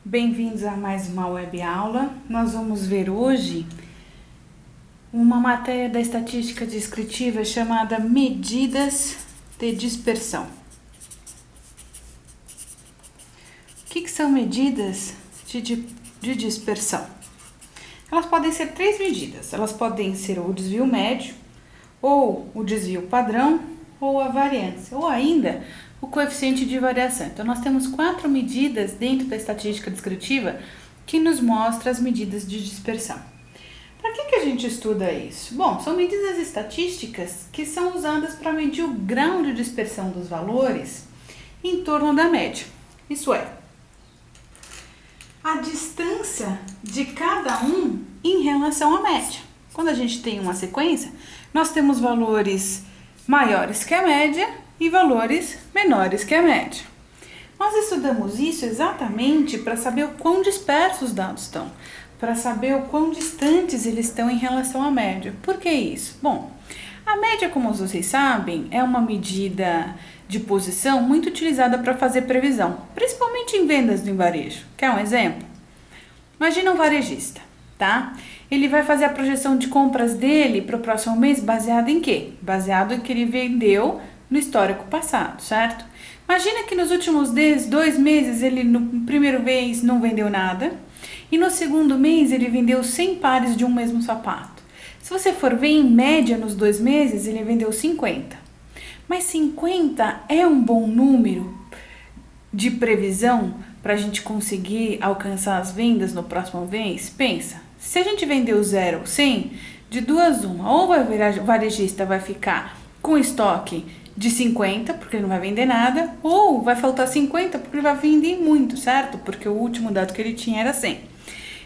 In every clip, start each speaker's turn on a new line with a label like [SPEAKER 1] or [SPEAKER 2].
[SPEAKER 1] Bem-vindos a mais uma web aula. Nós vamos ver hoje uma matéria da estatística descritiva chamada medidas de dispersão. O que são medidas de dispersão? Elas podem ser três medidas. Elas podem ser o desvio médio, ou o desvio padrão, ou a variância, ou ainda o coeficiente de variação. Então, nós temos 4 medidas dentro da estatística descritiva que nos mostram as medidas de dispersão. Para que a gente estuda isso? Bom, são medidas estatísticas que são usadas para medir o grau de dispersão dos valores em torno da média. Isso é, a distância de cada um em relação à média. Quando a gente tem uma sequência, nós temos valores maiores que a média e valores menores que a média. Nós estudamos isso exatamente para saber o quão dispersos os dados estão, para saber o quão distantes eles estão em relação à média. Por que isso? Bom, a média, como vocês sabem, é uma medida de posição muito utilizada para fazer previsão, principalmente em vendas no varejo. Quer um exemplo? Imagina um varejista, tá? Ele vai fazer a projeção de compras dele para o próximo mês baseado em quê? Baseado em que ele vendeu no histórico passado, certo? Imagina que nos últimos 2 meses ele no primeiro mês não vendeu nada e no segundo mês ele vendeu 100 pares de um mesmo sapato. Se você for ver em média nos 2 meses ele vendeu 50. Mas 50 é um bom número de previsão para a gente conseguir alcançar as vendas no próximo mês? Pensa, se a gente vendeu 0, 100, de duas uma, ou o varejista vai ficar com estoque de 50, porque ele não vai vender nada, ou vai faltar 50, porque ele vai vender muito, certo? Porque o último dado que ele tinha era 100.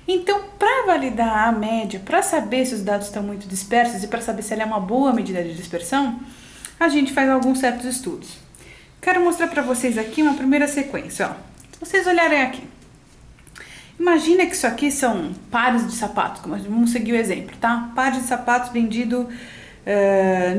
[SPEAKER 1] Então, para validar a média, para saber se os dados estão muito dispersos e para saber se ela é uma boa medida de dispersão, a gente faz alguns certos estudos. Quero mostrar para vocês aqui uma primeira sequência. Ó. Se vocês olharem aqui, imagina que isso aqui são pares de sapatos, vamos seguir o exemplo, tá? Pares de sapatos vendido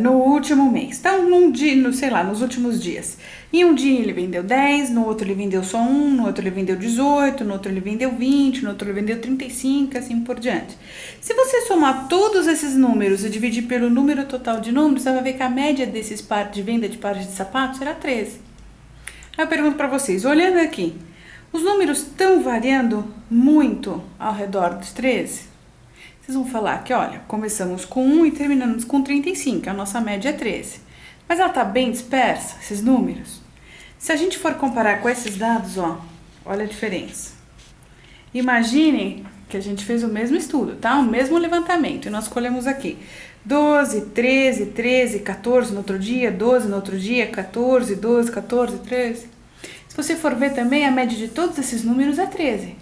[SPEAKER 1] no último mês. Então, nos últimos dias. Em um dia ele vendeu 10, no outro ele vendeu só 1, no outro ele vendeu 18, no outro ele vendeu 20, no outro ele vendeu 35, assim por diante. Se você somar todos esses números e dividir pelo número total de números, você vai ver que a média desses pares de venda de pares de sapatos era 13. Aí eu pergunto para vocês, olhando aqui, os números estão variando muito ao redor dos 13? Vocês vão falar que, olha, começamos com 1 e terminamos com 35, a nossa média é 13. Mas ela está bem dispersa, esses números? Se a gente for comparar com esses dados, ó, olha a diferença. Imagine que a gente fez o mesmo estudo, tá? O mesmo levantamento. E nós escolhemos aqui 12, 13, 13, 14 no outro dia, 12 no outro dia, 14, 12, 14, 13. Se você for ver também, a média de todos esses números é 13.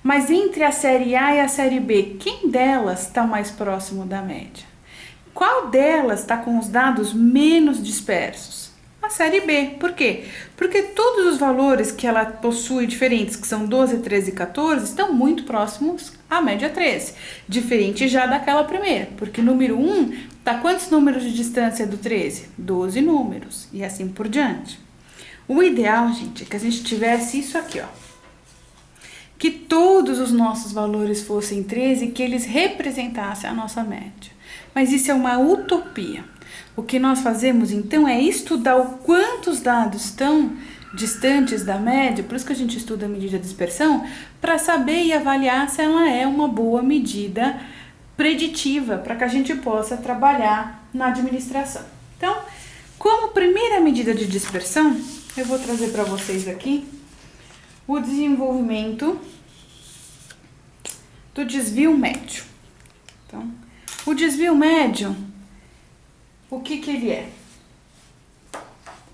[SPEAKER 1] Mas entre a série A e a série B, quem delas está mais próximo da média? Qual delas está com os dados menos dispersos? A série B. Por quê? Porque todos os valores que ela possui diferentes, que são 12, 13 e 14, estão muito próximos à média 13. Diferente já daquela primeira, porque o número 1 está quantos números de distância do 13? 12 números e assim por diante. O ideal, gente, é que a gente tivesse isso aqui, ó. Que todos os nossos valores fossem 13 e que eles representassem a nossa média. Mas isso é uma utopia. O que nós fazemos então é estudar o quanto os dados estão distantes da média, por isso que a gente estuda a medida de dispersão, para saber e avaliar se ela é uma boa medida preditiva, para que a gente possa trabalhar na administração. Então, como primeira medida de dispersão, eu vou trazer para vocês aqui o desenvolvimento do desvio médio. Então, o desvio médio, o que ele é?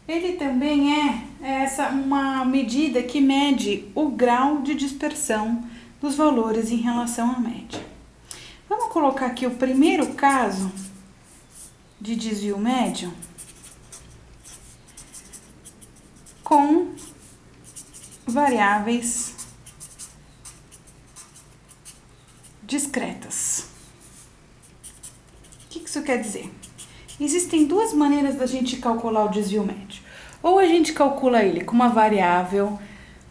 [SPEAKER 1] Ele também é uma medida que mede o grau de dispersão dos valores em relação à média. Vamos colocar aqui o primeiro caso de desvio médio com variáveis discretas. O que isso quer dizer? Existem duas maneiras da gente calcular o desvio médio. Ou a gente calcula ele com uma variável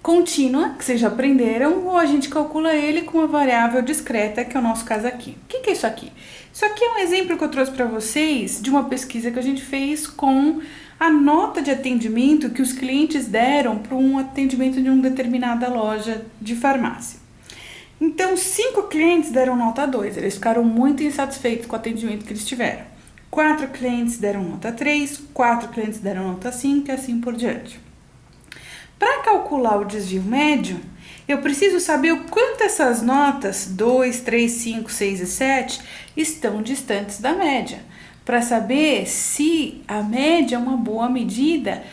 [SPEAKER 1] contínua, que vocês já aprenderam, ou a gente calcula ele com uma variável discreta, que é o nosso caso aqui. O que é isso aqui? Isso aqui é um exemplo que eu trouxe para vocês de uma pesquisa que a gente fez com a nota de atendimento que os clientes deram para um atendimento de uma determinada loja de farmácia. Então, 5 clientes deram nota 2, eles ficaram muito insatisfeitos com o atendimento que eles tiveram. 4 clientes deram nota 3, 4 clientes deram nota 5 e assim por diante. Para calcular o desvio médio, eu preciso saber o quanto essas notas 2, 3, 5, 6 e 7 estão distantes da média, para saber se a média é uma boa medida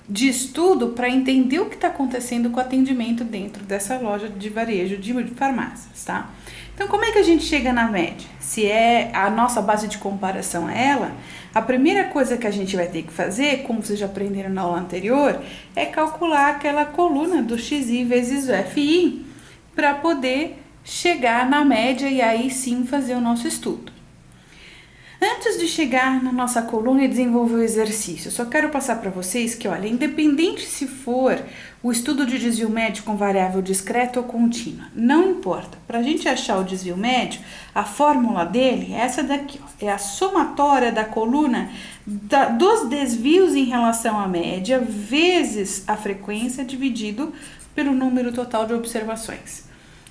[SPEAKER 1] de estudo para entender o que está acontecendo com o atendimento dentro dessa loja de varejo de farmácias, tá? Então, como é que a gente chega na média? Se é a nossa base de comparação é ela, a primeira coisa que a gente vai ter que fazer, como vocês já aprenderam na aula anterior, é calcular aquela coluna do XI vezes o FI para poder chegar na média e aí sim fazer o nosso estudo. Antes de chegar na nossa coluna e desenvolver o exercício, eu só quero passar para vocês que, olha, independente se for o estudo de desvio médio com variável discreta ou contínua, não importa. Para a gente achar o desvio médio, a fórmula dele é essa daqui, ó, é a somatória da coluna dos desvios em relação à média vezes a frequência dividido pelo número total de observações.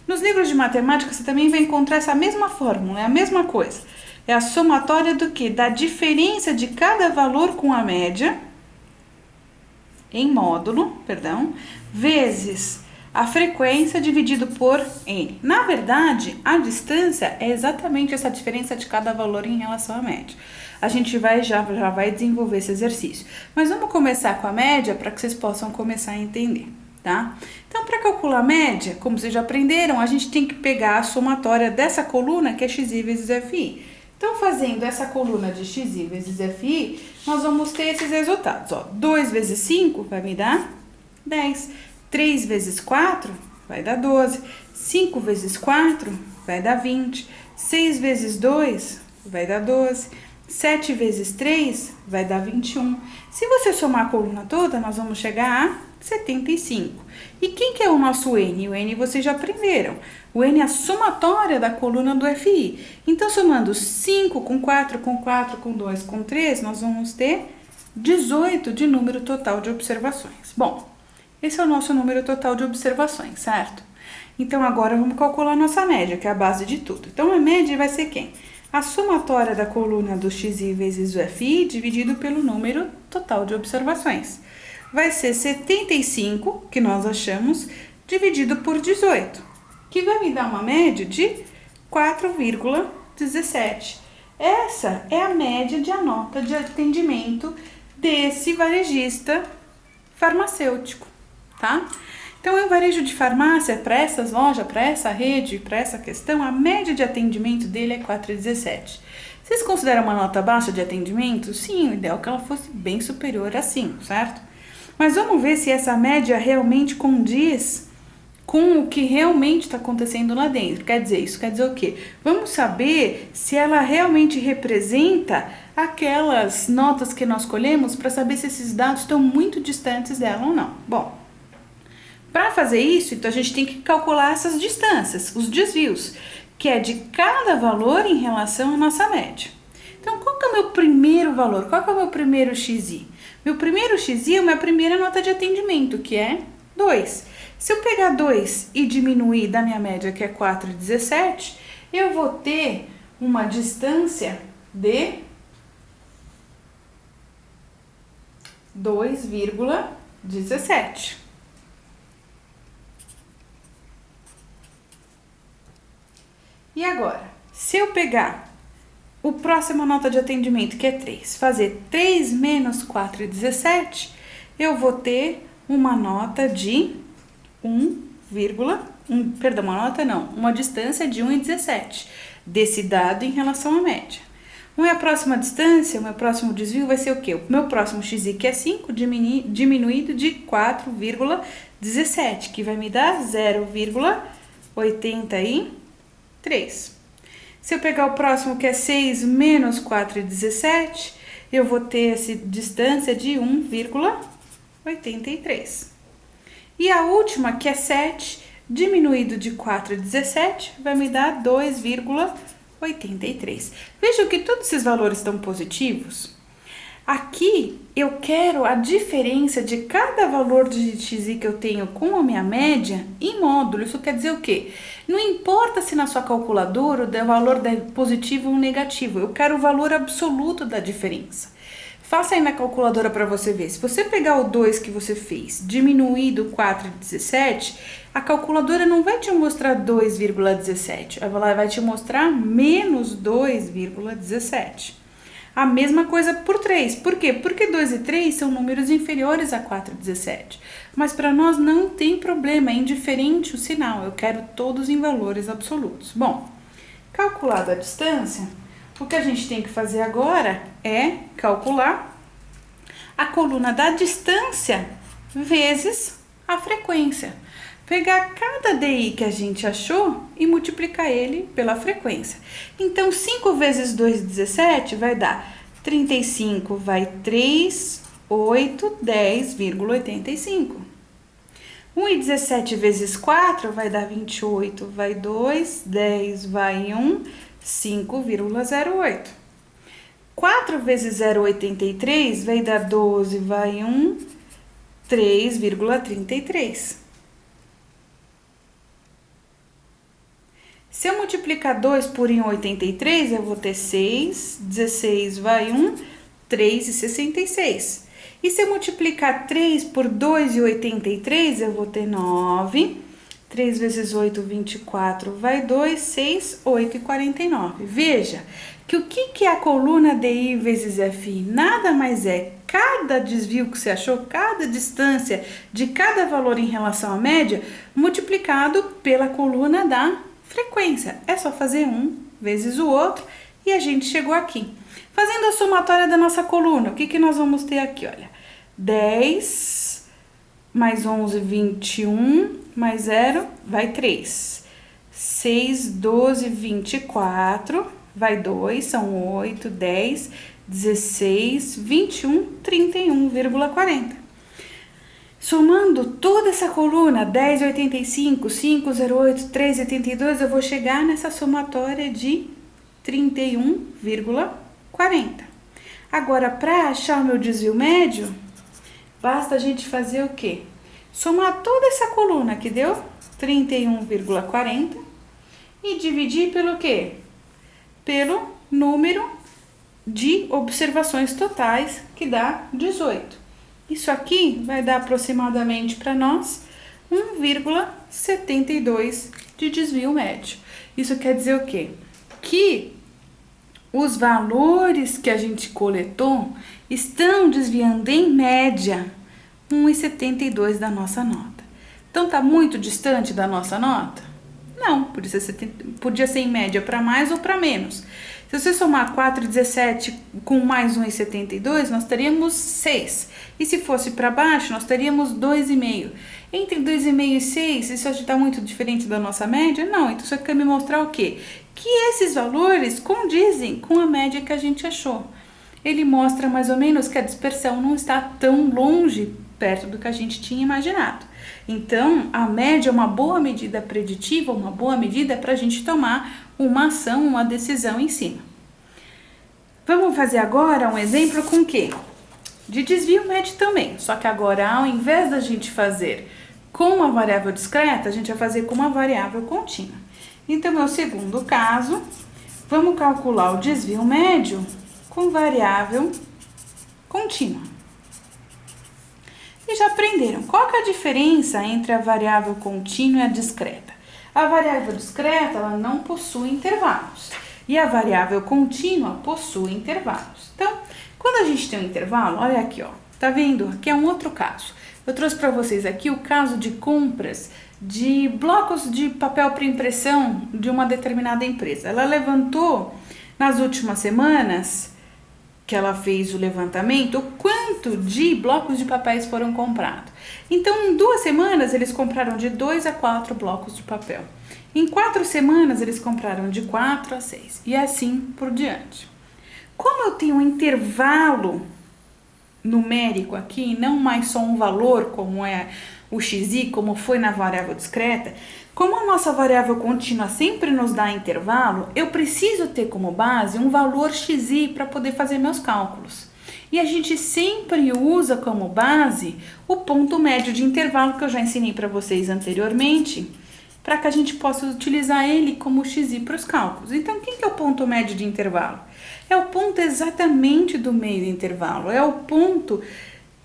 [SPEAKER 1] Nos livros de matemática você também vai encontrar essa mesma fórmula, é a mesma coisa. É a somatória do que? Da diferença de cada valor com a média, em módulo, vezes a frequência dividido por n. Na verdade, a distância é exatamente essa diferença de cada valor em relação à média. A gente já vai desenvolver esse exercício. Mas vamos começar com a média para que vocês possam começar a entender, tá? Então, para calcular a média, como vocês já aprenderam, a gente tem que pegar a somatória dessa coluna, que é xi vezes fi. Então, fazendo essa coluna de xi vezes fi, nós vamos ter esses resultados. Ó, 2 vezes 5 vai me dar 10. 3 vezes 4 vai dar 12. 5 vezes 4 vai dar 20. 6 vezes 2 vai dar 12. 7 vezes 3 vai dar 21. Se você somar a coluna toda, nós vamos chegar a 75. E quem que é o nosso N? O N vocês já aprenderam. O N é a somatória da coluna do FI. Então, somando 5 com 4, com 4, com 2, com 3, nós vamos ter 18 de número total de observações. Bom, esse é o nosso número total de observações, certo? Então, agora vamos calcular a nossa média, que é a base de tudo. Então, a média vai ser quem? A somatória da coluna do xi vezes o FI dividido pelo número total de observações. Vai ser 75, que nós achamos, dividido por 18, que vai me dar uma média de 4,17. Essa é a média de a nota de atendimento desse varejista farmacêutico, tá? Então, o varejo de farmácia, para essas lojas, para essa rede, para essa questão, a média de atendimento dele é 4,17. Vocês consideram uma nota baixa de atendimento? Sim, o ideal é que ela fosse bem superior a 5, certo? Mas vamos ver se essa média realmente condiz com o que realmente está acontecendo lá dentro. Quer dizer, isso quer dizer o quê? Vamos saber se ela realmente representa aquelas notas que nós colhemos para saber se esses dados estão muito distantes dela ou não. Bom, para fazer isso, então a gente tem que calcular essas distâncias, os desvios, que é de cada valor em relação à nossa média. Então, qual que é o meu primeiro valor? Qual que é o meu primeiro xi? Meu primeiro xi é a minha primeira nota de atendimento, que é 2. Se eu pegar 2 e diminuir da minha média, que é 4,17, eu vou ter uma distância de 2,17. E agora, se eu pegar o próximo nota de atendimento, que é 3, fazer 3 menos 4,17, eu vou ter uma nota de uma distância de 1,17 desse dado em relação à média. Uma é a próxima distância, o meu próximo desvio vai ser o quê? O meu próximo xi, que é 5, diminuído de 4,17, que vai me dar 0,83. Se eu pegar o próximo, que é 6 menos 4,17, eu vou ter essa distância de 1,83. E a última, que é 7, diminuído de 4 a 17, vai me dar 2,83. Veja que todos esses valores estão positivos. Aqui eu quero a diferença de cada valor de xi que eu tenho com a minha média em módulo. Isso quer dizer o quê? Não importa se na sua calculadora o valor é positivo ou negativo, eu quero o valor absoluto da diferença. Faça aí na calculadora para você ver. Se você pegar o 2 que você fez, diminuir do 4 e 17, a calculadora não vai te mostrar 2,17, ela vai te mostrar menos 2,17. A mesma coisa por 3. Por quê? Porque 2 e 3 são números inferiores a 4 e 17. Mas para nós não tem problema, é indiferente o sinal. Eu quero todos em valores absolutos. Bom, calculada a distância, o que a gente tem que fazer agora é calcular a coluna da distância vezes a frequência. Pegar cada DI que a gente achou e multiplicar ele pela frequência. Então, 5 vezes 2, 17, vai dar 35, vai 3, 8, 10,85. 1 e 17 vezes 4 vai dar 28, vai 2, 10, vai 1, 5,08. 4 vezes 0,83 vai dar 12, vai 1, 3,33. Se eu multiplicar 2 por 1,83, eu vou ter 6, 16 vai 1, 3,66. E se eu multiplicar 3 por 2,83, eu vou ter 9, 3 vezes 8, 24, vai 2, 6, 8,49. Veja que o que é a coluna DI vezes FI? Nada mais é cada desvio que você achou, cada distância de cada valor em relação à média, multiplicado pela coluna da frequência. É só fazer um vezes o outro e a gente chegou aqui. Fazendo a somatória da nossa coluna, o que nós vamos ter aqui? Olha, 10 mais 11, 21, mais 0, vai 3. 6, 12, 24, vai 2, são 8, 10, 16, 21, 31,40. Somando toda essa coluna, 10,85, 5,08, 3,82, eu vou chegar nessa somatória de 31,40. Agora, para achar o meu desvio médio, basta a gente fazer o quê? Somar toda essa coluna que deu 31,40 e dividir pelo quê? Pelo número de observações totais, que dá 18. Isso aqui vai dar aproximadamente para nós 1,72 de desvio médio. Isso quer dizer o quê? Que os valores que a gente coletou estão desviando em média 1,72 da nossa nota. Então tá muito distante da nossa nota? Não, podia ser em média para mais ou para menos. Se você somar 4,17 com mais 1,72, nós teríamos 6. E se fosse para baixo, nós teríamos 2,5. Entre 2,5 e 6, isso está muito diferente da nossa média? Não, então isso quer me mostrar o quê? Que esses valores condizem com a média que a gente achou. Ele mostra mais ou menos que a dispersão não está tão longe perto do que a gente tinha imaginado. Então, a média é uma boa medida preditiva, uma boa medida para a gente tomar uma ação, uma decisão em cima. Vamos fazer agora um exemplo com o quê? De desvio médio também, só que agora ao invés da gente fazer com uma variável discreta, a gente vai fazer com uma variável contínua. Então, no segundo caso, vamos calcular o desvio médio com variável contínua. E já aprenderam qual que é a diferença entre a variável contínua e a discreta. A variável discreta, ela não possui intervalos, e a variável contínua possui intervalos. Então, quando a gente tem um intervalo, olha aqui, ó, tá vendo? Aqui é um outro caso. Eu trouxe para vocês aqui o caso de compras de blocos de papel para impressão de uma determinada empresa. Ela levantou nas últimas semanas que ela fez o levantamento, o quanto de blocos de papéis foram comprados. Então, em 2 semanas, eles compraram de 2 a 4 blocos de papel. Em 4 semanas, eles compraram de 4 a 6. E assim por diante. Como eu tenho um intervalo numérico aqui, não mais só um valor, como é o xi, como foi na variável discreta, como a nossa variável contínua sempre nos dá intervalo, eu preciso ter como base um valor xi para poder fazer meus cálculos. E a gente sempre usa como base o ponto médio de intervalo que eu já ensinei para vocês anteriormente, para que a gente possa utilizar ele como xi para os cálculos. Então, quem que é o ponto médio de intervalo? É o ponto exatamente do meio do intervalo, é o ponto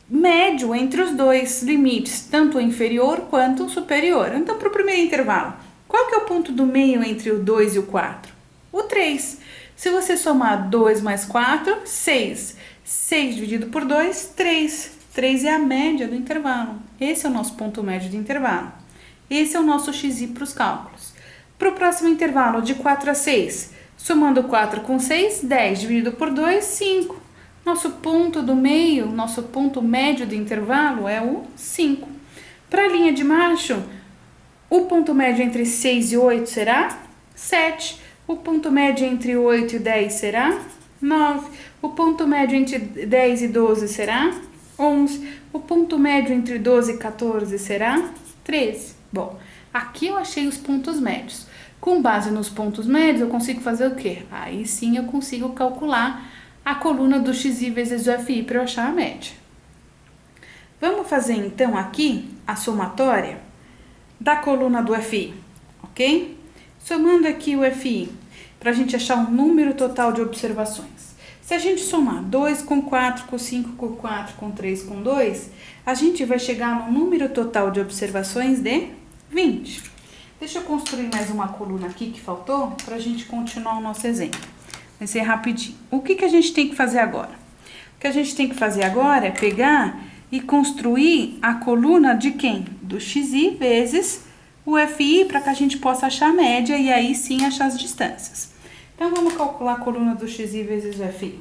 [SPEAKER 1] médio entre os dois limites, tanto o inferior quanto o superior. Então, para o primeiro intervalo, qual que é o ponto do meio entre o 2 e o 4? O 3. Se você somar 2 mais 4, 6. 6 dividido por 2, 3. 3 é a média do intervalo. Esse é o nosso ponto médio de intervalo. Esse é o nosso xi para os cálculos. Para o próximo intervalo, de 4 a 6, somando 4 com 6, 10 dividido por 2, 5. Nosso ponto do meio, nosso ponto médio do intervalo é o 5. Para a linha de baixo, o ponto médio entre 6 e 8 será 7. O ponto médio entre 8 e 10 será 9. O ponto médio entre 10 e 12 será 11. O ponto médio entre 12 e 14 será 13. Bom, aqui eu achei os pontos médios. Com base nos pontos médios, eu consigo fazer o quê? Aí sim eu consigo calcular a coluna do xi vezes o fi para eu achar a média. Vamos fazer então aqui a somatória da coluna do fi, ok? Somando aqui o fi, para a gente achar o número total de observações. Se a gente somar 2 com 4, com 5 com 4, com 3 com 2, a gente vai chegar no número total de observações de 20. Deixa eu construir mais uma coluna aqui que faltou para a gente continuar o nosso exemplo. Vai ser rapidinho. O que a gente tem que fazer agora? O que a gente tem que fazer agora é pegar e construir a coluna de quem? Do xi vezes o fi, para que a gente possa achar a média e aí sim achar as distâncias. Então, vamos calcular a coluna do xi vezes o fi.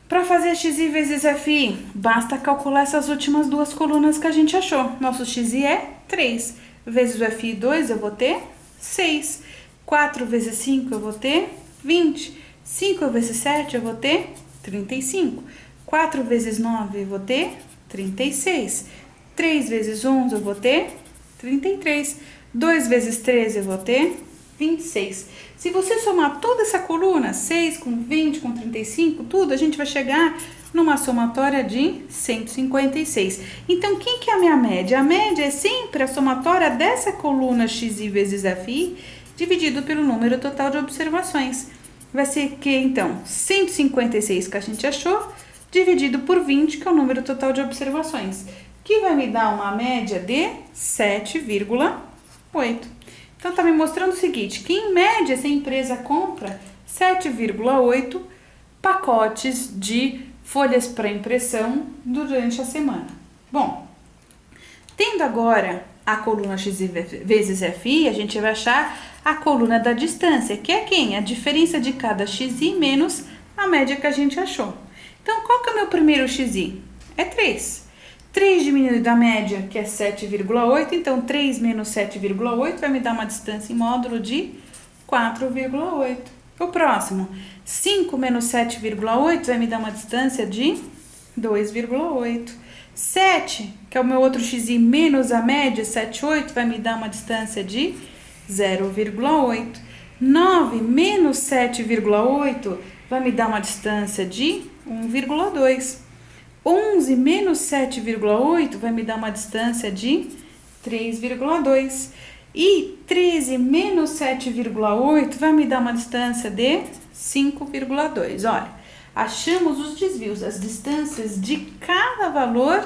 [SPEAKER 1] Para fazer xi vezes fi, basta calcular essas últimas duas colunas que a gente achou. Nosso xi é 3. Vezes o fi 2, eu vou ter 6. 4 vezes 5, eu vou ter 20. 5 vezes 7, eu vou ter 35. 4 vezes 9, eu vou ter 36. 3 vezes 11, eu vou ter 33. 2 vezes 13, eu vou ter 26. Se você somar toda essa coluna, 6 com 20, com 35, tudo, a gente vai chegar numa somatória de 156. Então, quem que é a minha média? A média é sempre a somatória dessa coluna xi vezes fi, dividido pelo número total de observações. Vai ser que, então, 156 que a gente achou, dividido por 20, que é o número total de observações, que vai me dar uma média de 7,8. Então, tá me mostrando o seguinte, que em média essa empresa compra 7,8 pacotes de folhas para impressão durante a semana. Bom, tendo agora a coluna xi vezes fi, a gente vai achar a coluna da distância, que é quem? A diferença de cada xi menos a média que a gente achou. Então, qual que é o meu primeiro xi? É 3. 3 diminuído da média, que é 7,8, então 3 menos 7,8 vai me dar uma distância em módulo de 4,8. O próximo, 5 menos 7,8 vai me dar uma distância de 2,8. 7, que é o meu outro xi menos a média, 7,8, vai me dar uma distância de 0,8. 9 menos 7,8 vai me dar uma distância de 1,2. 11 menos 7,8 vai me dar uma distância de 3,2. E 13 menos 7,8 vai me dar uma distância de 5,2. Olha, achamos os desvios, as distâncias de cada valor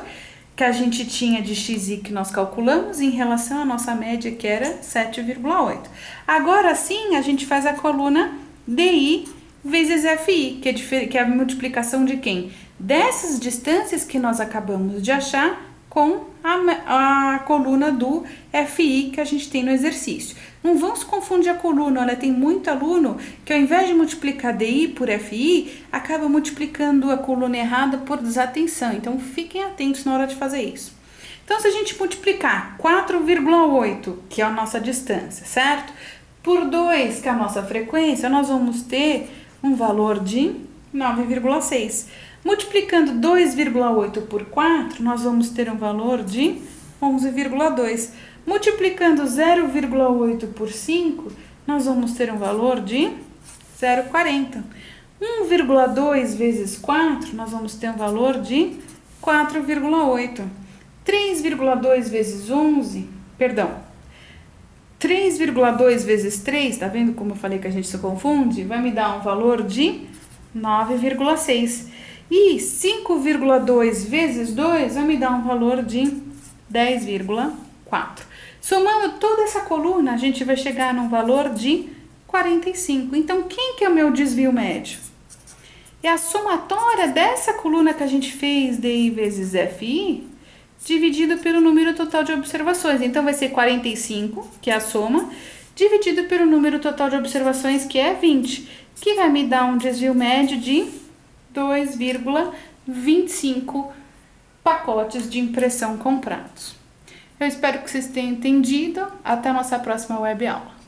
[SPEAKER 1] que a gente tinha de xi que nós calculamos em relação à nossa média, que era 7,8. Agora sim, a gente faz a coluna di vezes fi, que é a multiplicação de quem? Dessas distâncias que nós acabamos de achar com a coluna do fi que a gente tem no exercício. Não vamos confundir a coluna, olha, tem muito aluno que ao invés de multiplicar di por fi, acaba multiplicando a coluna errada por desatenção. Então, fiquem atentos na hora de fazer isso. Então, se a gente multiplicar 4,8, que é a nossa distância, certo? Por 2, que é a nossa frequência, nós vamos ter um valor de 9,6. Multiplicando 2,8 por 4, nós vamos ter um valor de 11,2. Multiplicando 0,8 por 5, nós vamos ter um valor de 0,40. 1,2 vezes 4, nós vamos ter um valor de 4,8. 3,2 vezes 3,2 vezes 3, tá vendo como eu falei que a gente se confunde? Vai me dar um valor de 9,6. E 5,2 vezes 2 vai me dar um valor de 10,4. Somando toda essa coluna, a gente vai chegar num valor de 45. Então, quem que é o meu desvio médio? É a somatória dessa coluna que a gente fez, DI vezes FI, dividido pelo número total de observações. Então, vai ser 45, que é a soma, dividido pelo número total de observações, que é 20, que vai me dar um desvio médio de 2,25 pacotes de impressão comprados. Eu espero que vocês tenham entendido. Até a nossa próxima web aula.